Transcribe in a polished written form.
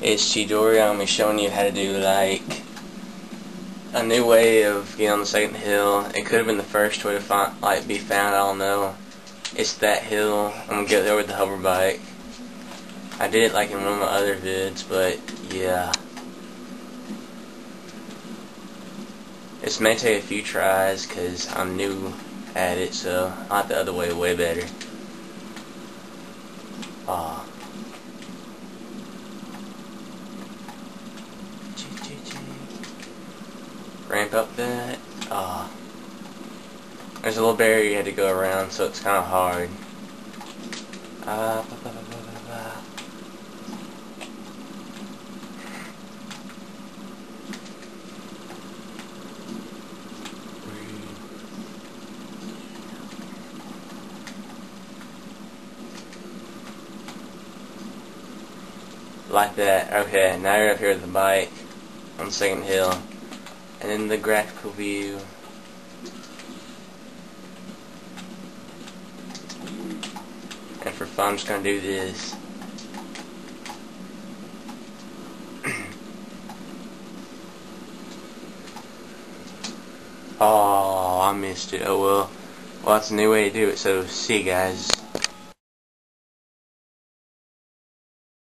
It's tutorial. I'm showing you how to do like a new way of getting on the second hill. It could have been the first way to be found. I don't know. It's that hill. I'm gonna get there with the hover bike. I did it like in one of my other vids, but yeah. This may take a few tries because I'm new at it, so I like the other way better. Ramp up that. There's a little barrier you had to go around, so it's kind of hard. Like that. Okay, now you're up here with the bike on the second hill. And then the graphical view. And for fun, I'm just going to do this. Oh, I missed it. Oh well. Well, that's a new way to do it, so see you guys.